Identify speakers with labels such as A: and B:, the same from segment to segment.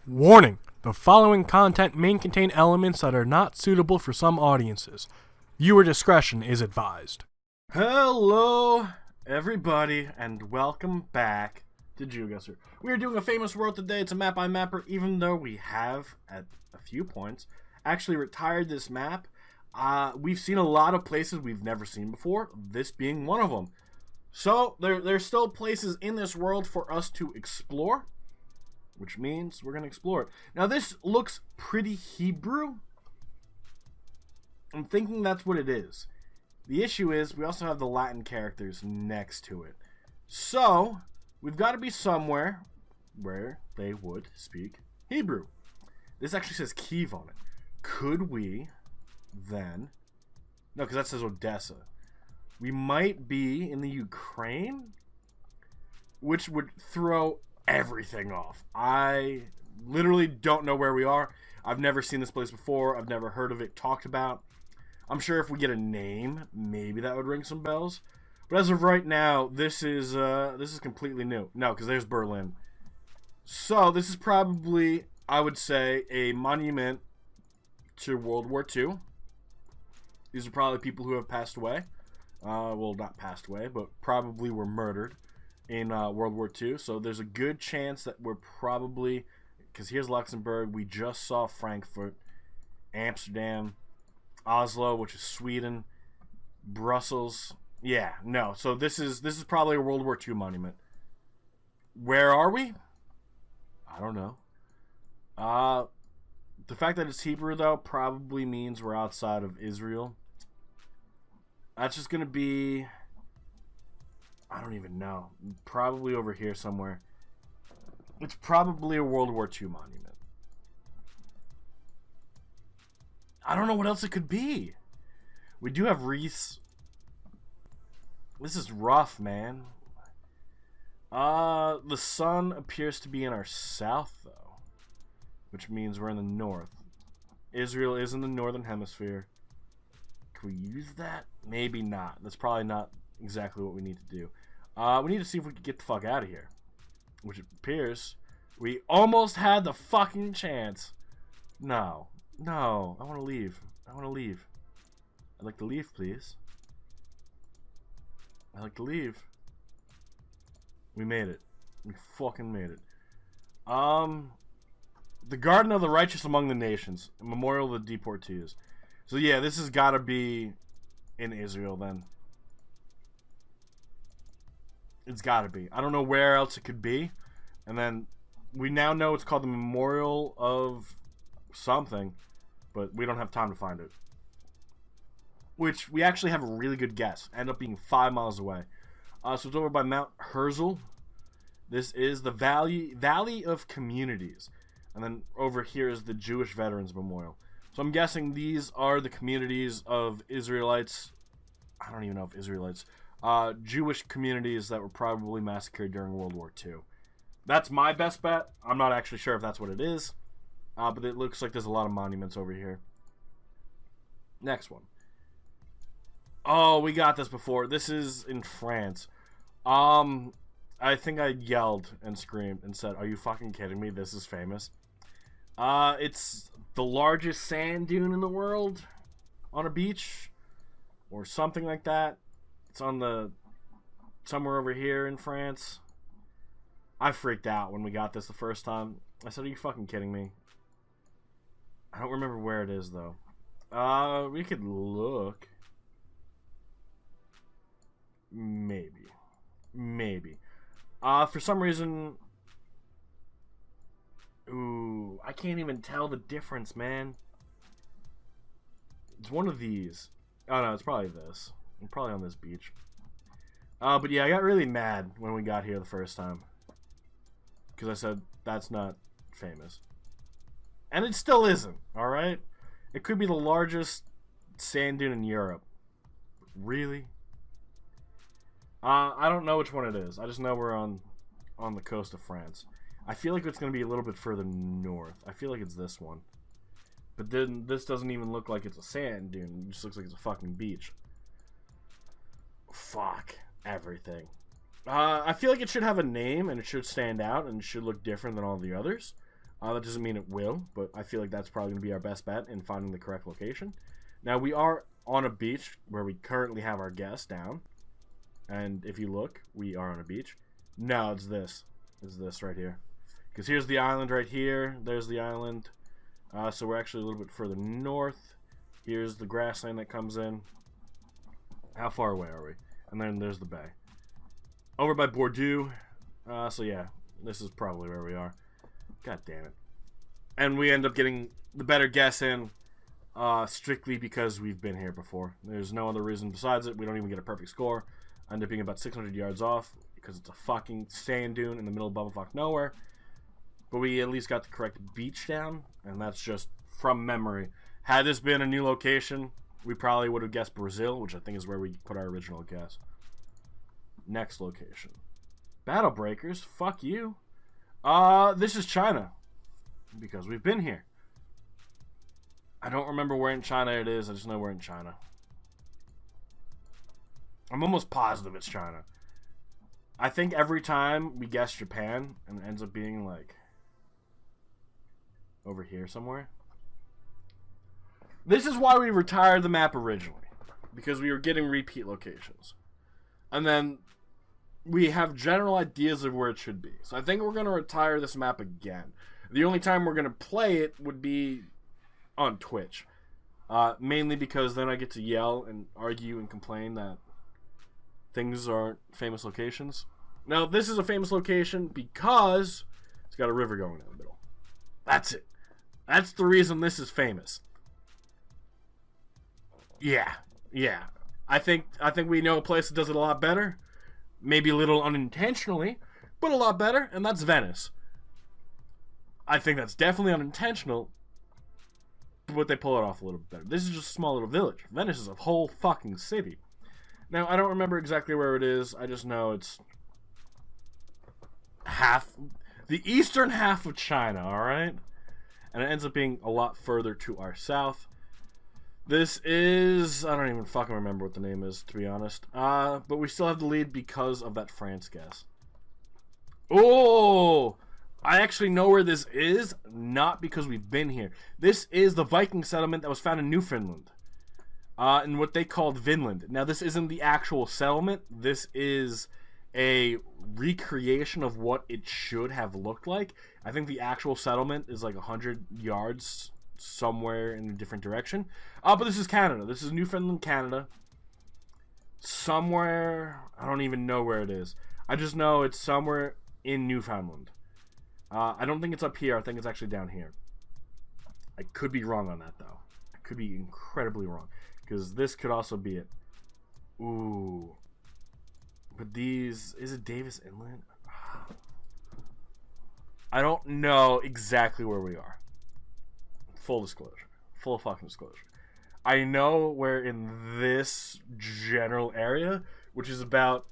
A: Warning! The following content may contain elements that are not suitable for some audiences. Viewer discretion is advised. Hello, everybody, and welcome back to Geoguessr. We are doing a famous world today. It's a map by mapper, even though we have, at a few points, actually retired this map. We've seen a lot of places we've never seen before, this being one of them. So, there's still places in this world for us to explore, which means we're going to explore it. Now, this looks pretty Hebrew. I'm thinking that's what it is. The issue is we also have the Latin characters next to it. So, we've got to be somewhere where they would speak Hebrew. This actually says Kiev on it. Could we then... No, because that says Odessa. We might be in the Ukraine, which would throw everything off. I literally don't know where we are. I've never seen this place before. I've never heard of it talked about. I'm sure if we get a name, maybe that would ring some bells. But as of right now, this is completely new. No, because there's Berlin. So this is probably, I would say, a monument to World War II. These are probably people who have passed away. Well, not passed away, but probably were murdered in World War II. So there's a good chance that we're probably, because here's Luxembourg, we just saw Frankfurt, Amsterdam, Oslo, which is Sweden, Brussels. Yeah, no. So this is probably a World War II monument. Where are we? I don't know. The fact that it's Hebrew, though, probably means we're outside of Israel. That's just going to be... I don't even know. Probably over here somewhere. It's probably a World War II monument. I don't know what else it could be. We do have wreaths. This is rough, man. The sun appears to be in our south, though. Which means we're in the north. Israel is in the northern hemisphere. Can we use that? Maybe not. That's probably not exactly what we need to do. We need to see if we can get the fuck out of here. Which it appears we almost had the fucking chance. No. No. I want to leave. I want to leave. I'd like to leave, please. I'd like to leave. We made it. We fucking made it. The Garden of the Righteous Among the Nations. A memorial of the deportees. So yeah, this has got to be in Israel then. It's got to be. I don't know where else it could be. And then we now know it's called the Memorial of something, but we don't have time to find it. Which we actually have a really good guess. End up being 5 miles away. So it's over by Mount Herzl. This is the Valley of Communities. And then over here is the Jewish Veterans Memorial. So I'm guessing these are the communities of Israelites. I don't even know if Israelites. Jewish communities that were probably massacred during World War II. That's my best bet. I'm not actually sure if that's what it is. But it looks like there's a lot of monuments over here. Next one. Oh, we got this before. This is in France. I think I yelled and screamed and said, "Are you fucking kidding me? This is famous." It's the largest sand dune in the world on a beach or something like that. It's on the somewhere over here in France. I freaked out when we got this the first time. I said, "Are you fucking kidding me?" I don't remember where it is though. We could look. Maybe. For some reason, ooh, I can't even tell the difference, man. It's one of these. Oh no, it's probably this. I'm probably on this beach. But yeah, I got really mad when we got here the first time. Because I said, that's not famous. And it still isn't, alright? It could be the largest sand dune in Europe. Really? I don't know which one it is. I just know we're on the coast of France. I feel like it's going to be a little bit further north. I feel like it's this one. But then this doesn't even look like it's a sand dune. It just looks like it's a fucking beach. Fuck everything. I feel like it should have a name and it should stand out and it should look different than all the others. That doesn't mean it will, but I feel like that's probably going to be our best bet in finding the correct location. Now, we are on a beach where we currently have our guest down. And if you look, we are on a beach. No, it's this. It's this right here. Because here's the island right here. There's the island. So we're actually a little bit further north. Here's the grassland that comes in. How far away are we? And then there's the bay. Over by Bordeaux. So yeah, this is probably where we are. God damn it. And we end up getting the better guess in strictly because we've been here before. There's no other reason besides it. We don't even get a perfect score. I end up being about 600 yards off because it's a fucking sand dune in the middle of bumblefuck nowhere. But we at least got the correct beach down, and that's just from memory. Had this been a new location, we probably would have guessed Brazil, which I think is where we put our original guess. Next location. Battle Breakers, fuck you. This is China. Because we've been here. I don't remember where in China it is, I just know we're in China. I'm almost positive it's China. I think every time we guess Japan, and it ends up being like over here somewhere. This is why we retired the map originally. Because we were getting repeat locations. And then we have general ideas of where it should be. So I think we're going to retire this map again. The only time we're going to play it would be on Twitch. Mainly because then I get to yell and argue and complain that things aren't famous locations. Now, this is a famous location because it's got a river going down the middle. That's it. That's the reason this is famous. Yeah. I think we know a place that does it a lot better. Maybe a little unintentionally, but a lot better, and that's Venice. I think that's definitely unintentional, but they pull it off a little bit better. This is just a small little village. Venice is a whole fucking city. Now, I don't remember exactly where it is. I just know it's the eastern half of China, alright? And it ends up being a lot further to our south. This is... I don't even fucking remember what the name is, to be honest. But we still have the lead because of that France guess. Oh! I actually know where this is, not because we've been here. This is the Viking settlement that was found in Newfoundland. In what they called Vinland. Now, this isn't the actual settlement. This is a recreation of what it should have looked like. I think the actual settlement is like 100 yards somewhere in a different direction. But this is Canada. This is Newfoundland, Canada. Somewhere, I don't even know where it is. I just know it's somewhere in Newfoundland. I don't think it's up here. I think it's actually down here. I could be wrong on that, though. I could be incredibly wrong. Because this could also be it. Ooh. But these... Is it Davis Inlet? I don't know exactly where we are. Full disclosure. Full fucking disclosure. I know we're in this general area, which is about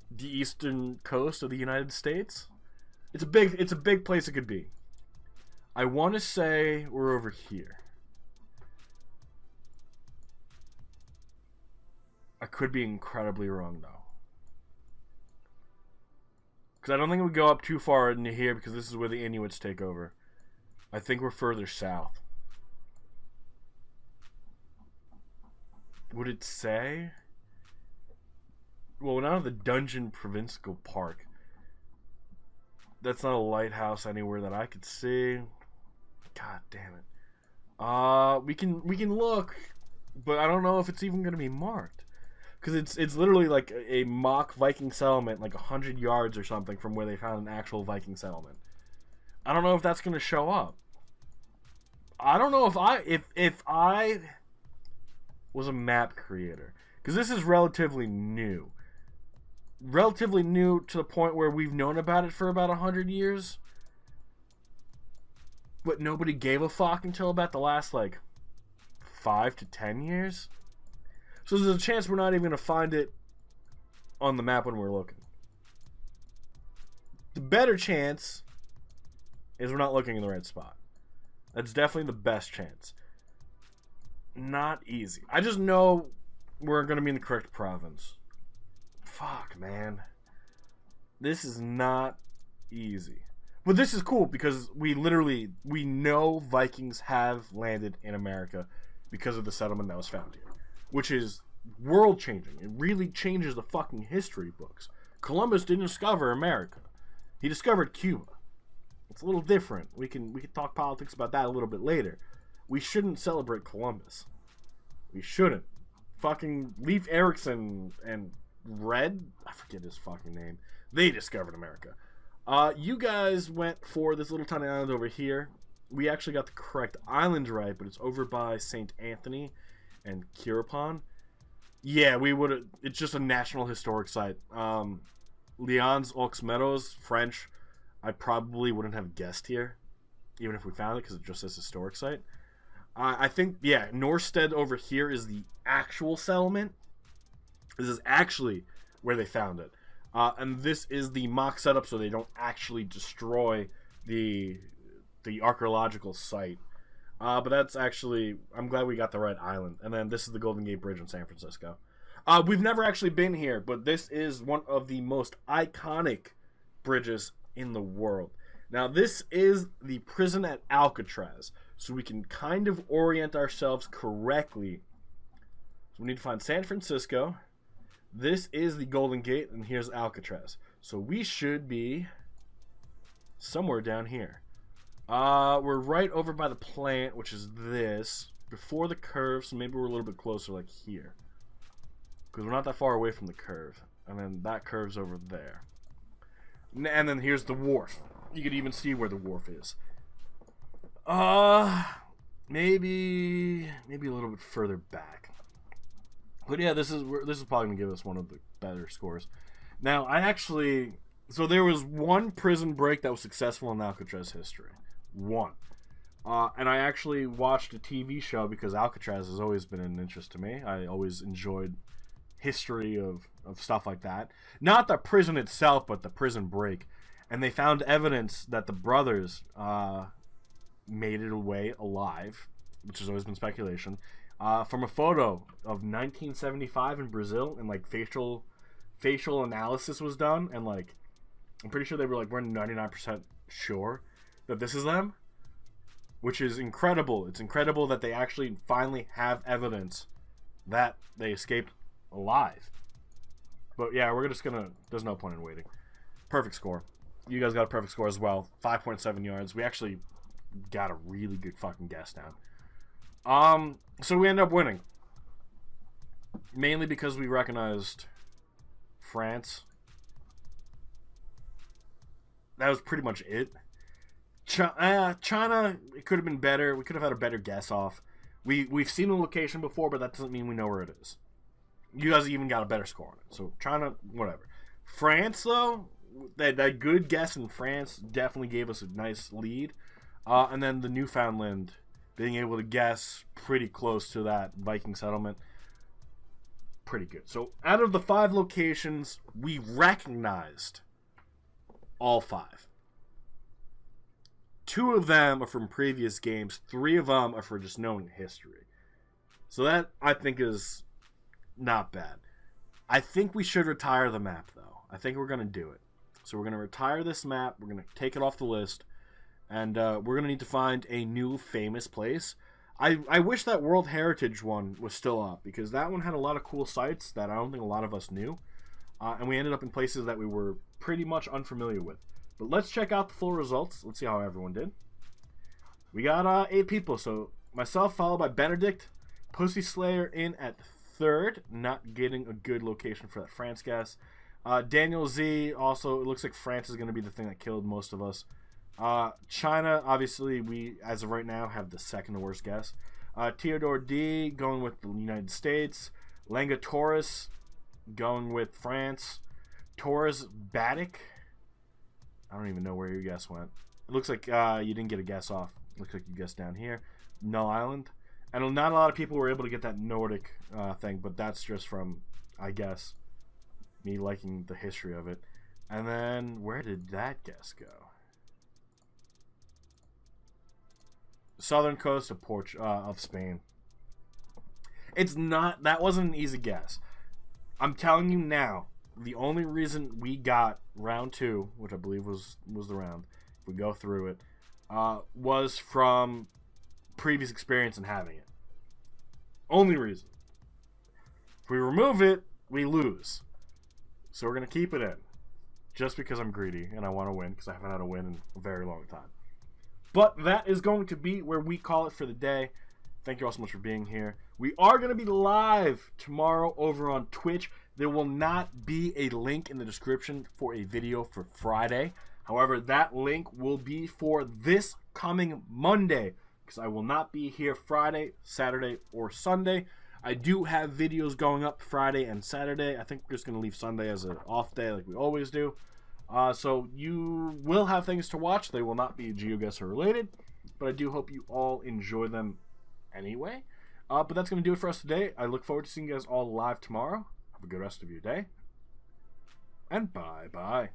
A: the eastern coast of the United States. It's a big place it could be. I want to say we're over here. I could be incredibly wrong, though. Because I don't think we go up too far into here because this is where the Inuits take over. I think we're further south. Would it say? Well, we're not in the Dungeon Provincial Park. That's not a lighthouse anywhere that I could see. God damn it. We can look, but I don't know if it's even going to be marked. Because it's literally like a mock Viking settlement, like 100 yards or something from where they found an actual Viking settlement. I don't know if that's going to show up. I don't know if I was a map creator. Because this is relatively new. Relatively new to the point where we've known about it for about 100 years. But nobody gave a fuck until about the last, like, 5 to 10 years. So there's a chance we're not even going to find it on the map when we're looking. The better chance is we're not looking in the right spot. That's definitely the best chance. Not easy. I just know we're going to be in the correct province. Fuck, man. This is not easy. But this is cool because we know Vikings have landed in America because of the settlement that was found here, which is world changing. It really changes the fucking history books. Columbus didn't discover America; he discovered Cuba. It's a little different. We can talk politics about that a little bit later. We shouldn't celebrate Columbus. We shouldn't. Fucking Leif Erikson and Red, I forget his fucking name. They discovered America. You guys went for this little tiny island over here. We actually got the correct island right, but it's over by St. Anthony and Kiripon. Yeah, we would have. It's just a national historic site. Lyons Aux Meadows, French. I probably wouldn't have guessed here, even if we found it, because it just says historic site. I think, yeah, Norstead over here is the actual settlement. This is actually where they found it. And this is the mock setup, so they don't actually destroy the archaeological site. But that's actually, I'm glad we got the right island. And then this is the Golden Gate Bridge in San Francisco. We've never actually been here, but this is one of the most iconic bridges in the world. Now, this is the prison at Alcatraz, so we can kind of orient ourselves correctly. So we need to find San Francisco. This is the Golden Gate, and here's Alcatraz. So we should be somewhere down here. We're right over by the plant, which is this, before the curve, so maybe we're a little bit closer, like here. Because we're not that far away from the curve. And then that curve's over there. And then here's the wharf. You could even see where the wharf is. Maybe a little bit further back. But yeah, this is probably gonna give us one of the better scores. Now, so there was one prison break that was successful in Alcatraz history. One. And I actually watched a TV show because Alcatraz has always been an interest to me. I always enjoyed history of stuff like that. Not the prison itself, but the prison break. And they found evidence that the brothers made it away alive, which has always been speculation, from a photo of 1975 in Brazil, and like facial analysis was done, and like I'm pretty sure they were like, we're 99% sure that this is them, which is incredible. It's incredible that they actually finally have evidence that they escaped alive. But yeah, there's no point in waiting. Perfect score. You guys got a perfect score as well. 5.7 yards. We actually got a really good fucking guess down. So we end up winning. Mainly because we recognized France. That was pretty much it. China, it could have been better. We could have had a better guess off. We've seen the location before, but that doesn't mean we know where it is. You guys even got a better score on it. So China, whatever. France, though, that good guess in France definitely gave us a nice lead. And then the Newfoundland, being able to guess pretty close to that Viking settlement, pretty good. So out of the 5 locations, we recognized all 5. 2 of them are from previous games. 3 of them are for just knowing history. So that, I think, is not bad. I think we should retire the map, though. I think we're going to do it. So we're going to retire this map. We're going to take it off the list. And we're going to need to find a new famous place. I wish that World Heritage one was still up, because that one had a lot of cool sites that I don't think a lot of us knew. And we ended up in places that we were pretty much unfamiliar with. But let's check out the full results. Let's see how everyone did. We got 8 people. So myself, followed by Benedict. Pussy Slayer in at 3rd. Not getting a good location for that France guess. Daniel Z, also, it looks like France is going to be the thing that killed most of us. China, obviously, we, as of right now, have the 2nd worst guess. Theodore D, going with the United States. Lenga Taurus, going with France. Taurus Batic, I don't even know where your guess went. It looks like you didn't get a guess off. Looks like you guessed down here. Null Island. And not a lot of people were able to get that Nordic thing, but that's just from, I guess, me liking the history of it. And then, where did that guess go? Southern coast of Spain. It's not, that wasn't an easy guess. I'm telling you now, the only reason we got round 2, which I believe was the round, if we go through it, was from previous experience in having it. Only reason. If we remove it, we lose. So we're going to keep it in. Just because I'm greedy and I want to win, because I haven't had a win in a very long time. But that is going to be where we call it for the day. Thank you all so much for being here. We are going to be live tomorrow over on Twitch. There will not be a link in the description for a video for Friday. However, that link will be for this coming Monday, because I will not be here Friday, Saturday, or Sunday. I do have videos going up Friday and Saturday. I think we're just going to leave Sunday as an off day like we always do. So you will have things to watch. They will not be Geoguessr related, but I do hope you all enjoy them anyway. But that's going to do it for us today. I look forward to seeing you guys all live tomorrow. Have a good rest of your day. And bye-bye.